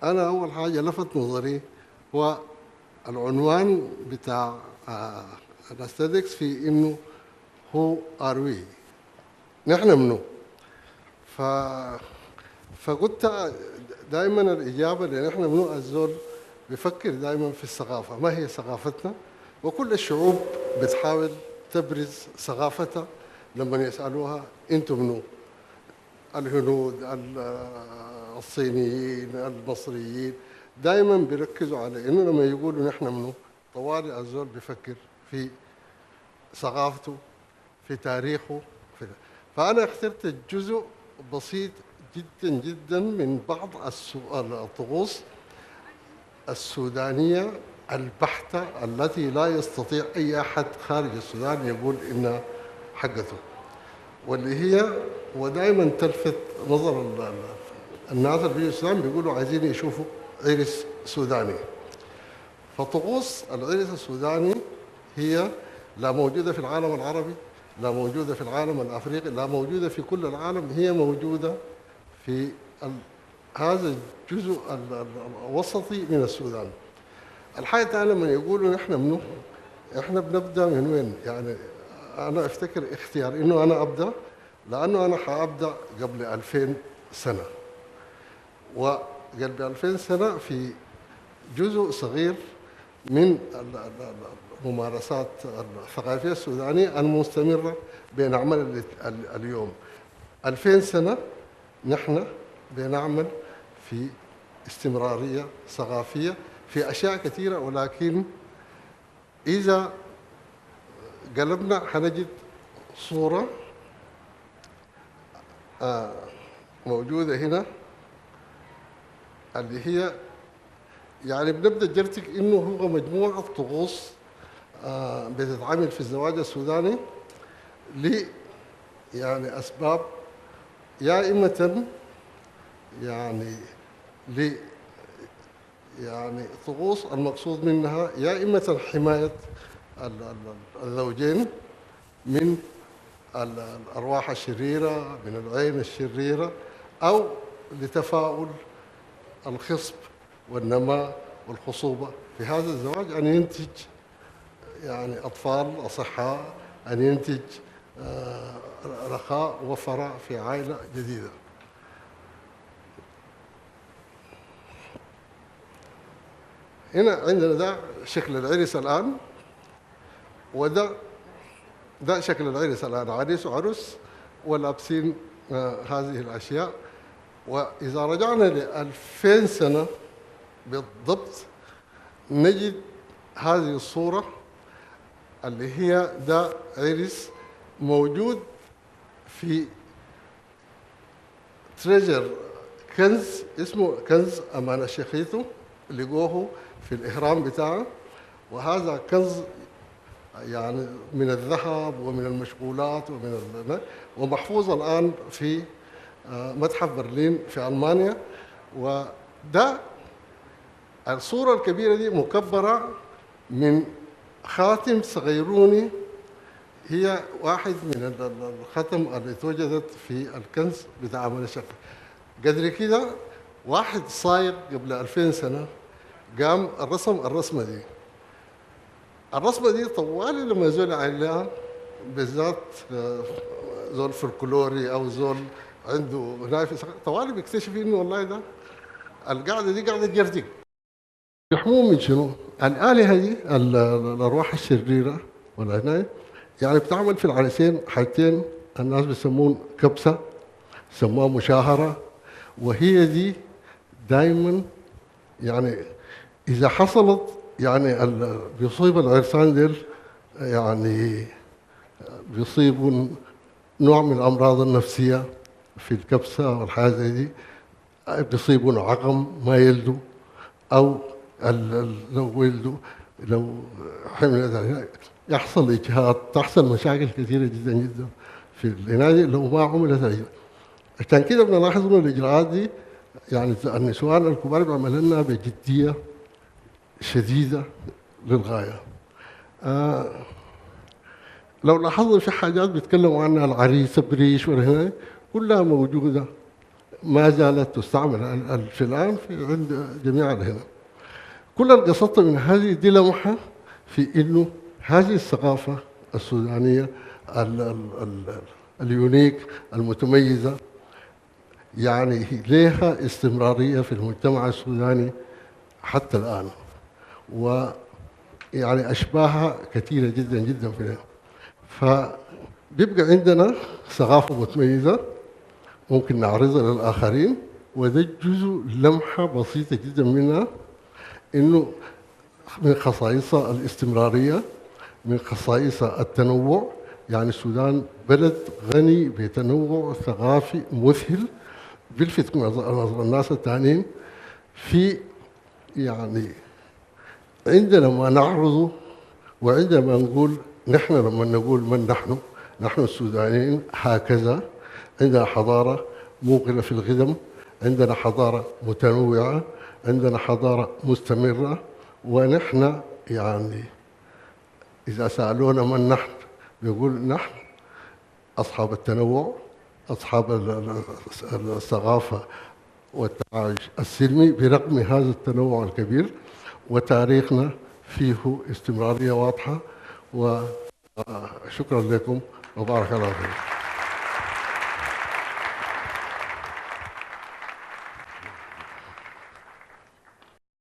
أنا أول حاجة لفت نظري هو العنوان بتاع الاستاتكس في إنه هو ار وي، نحن منو. ف فقلت دائما الإجابة اللي نحن منو الزول بيفكر دائما في الثقافة، ما هي ثقافتنا؟ وكل الشعوب بتحاول تبرز ثقافتها لما يسألوها أنتم منو؟ الهنود، الصينيين، المصريين، دائما بيركزوا على انه لما يقولوا نحن منو طوالي الزول بيفكر في ثقافته، في تاريخه. فانا اخترت جزء بسيط جدا جدا من بعض الطقوس السودانيه البحته التي لا يستطيع اي احد خارج السودان يقول انها حقته، واللي هي ودائما تلفت نظر الناس اللي بيجوا السودان بيقولوا عايزين يشوفوا عرس سوداني. فطقوس العرس السوداني هي لا موجودة في العالم العربي، لا موجودة في العالم الأفريقي، لا موجودة في كل العالم، هي موجودة في هذا الجزء الوسطي من السودان. الحاجة الثانية لما يقولوا نحن منو، احنا بنبدأ من وين؟ يعني أنا أفتكر اختيار إنه أنا أبدأ لأنه أنا حأبدأ قبل 2000 سنة، وقبل 2000 سنة في جزء صغير من الممارسات الثقافية السودانية المستمرة بنعمل اليوم. 2000 سنة نحن بنعمل في استمرارية ثقافية في أشياء كثيرة، ولكن إذا قلبنا حنجد صورة موجودة هنا اللي هي يعني بنبدأ جرتك إنه هو مجموعة طقوس بتتعمل في الزواج السوداني يعني أسباب، يا إما يعني يعني طقوس المقصود منها يا إما حماية الزوجين من الأرواح الشريرة، من العين الشريرة، أو لتفاؤل الخصب والنماء والخصوبة في هذا الزواج، أن ينتج يعني أطفال أصحاء، أن ينتج رخاء وفراء في عائلة جديدة. هنا عندنا ده شكل العرس الآن، وده شكل العرس الآن، عريس وعروس ولابسين هذه الأشياء. وإذا رجعنا ل2000 سنة بالضبط نجد هذه الصورة اللي هي ده عرس موجود في تريجر، كنز اسمه كنز أمانة شيخيتو، لقوه في الإهرام بتاعه، وهذا كنز يعني من الذهب ومن المشغولات ومحفوظ الآن في متحف برلين في ألمانيا. وده الصورة الكبيرة دي مكبرة من خاتم صغيروني، هي واحد من الختم اللي توجدت في الكنز بتاع أمانة الشيخ. قدر كده واحد صايغ قبل 2000 سنة قام الرسمة دي. الرسمة دي طوالي لما زول عليها بالذات زول فلكلوري أو زول عنده نايف طوالي بيكتشف إنه والله ده القاعدة دي قاعدة جرتك. يحموه من شنو؟ الآلهة دي الأرواح الشريرة والعناية يعني بتعمل في العرسين حاجتين الناس بيسمون كبسة، سموها مشاهرة، وهي دي دائما يعني إذا حصلت يعني بيصيب العرسان ديل يعني بيصيبوا نوع من الأمراض النفسية في الكبسة والحاجات زي دي، بيصيبون عقم ما يلدوا، أو لو ولدوا لو حمل يحصل إجهاض، تحصل مشاكل كثيرة جدا جدا في العناية لو ما عملت الإجراءات. عشان كده بنلاحظ إنه الإجراءات دي يعني النسوان الكبار بيعملوا لنا بجدية شديدة للغاية. لو لاحظنا في حاجات بيتكلموا عنها العريس بريش وهنا كلها موجودة ما زالت تستعمل في الآن عند جميع هنا. كل القصة من هذه دي لمحة في إنه هذه الثقافة السودانية اليونيك المتميزة يعني لها استمرارية في المجتمع السوداني حتى الآن، ويعني أشباهها كثيرة جدا جدا فيها. فبيبقى عندنا ثقافة متميزة ممكن نعرضها للآخرين، وده جزء لمحة بسيطة جدا منها، إنه من خصائصها الاستمرارية، من خصائصها التنوع. يعني السودان بلد غني بتنوع ثقافي مذهل بيلفت نظر الناس الثانيين. في يعني عندنا ما نعرضه، وعندما نقول نحن، لما نقول من نحن السودانيين هكذا، عندنا حضارة موقنة في القدم، عندنا حضارة متنوعة، عندنا حضارة مستمرة. ونحن يعني إذا سألونا من نحن بيقول نحن أصحاب التنوع، أصحاب الثقافة والتعايش السلمي برغم هذا التنوع الكبير. وتاريخنا فيه استمرارية واضحة. وشكرا لكم وبارك الله فيكم.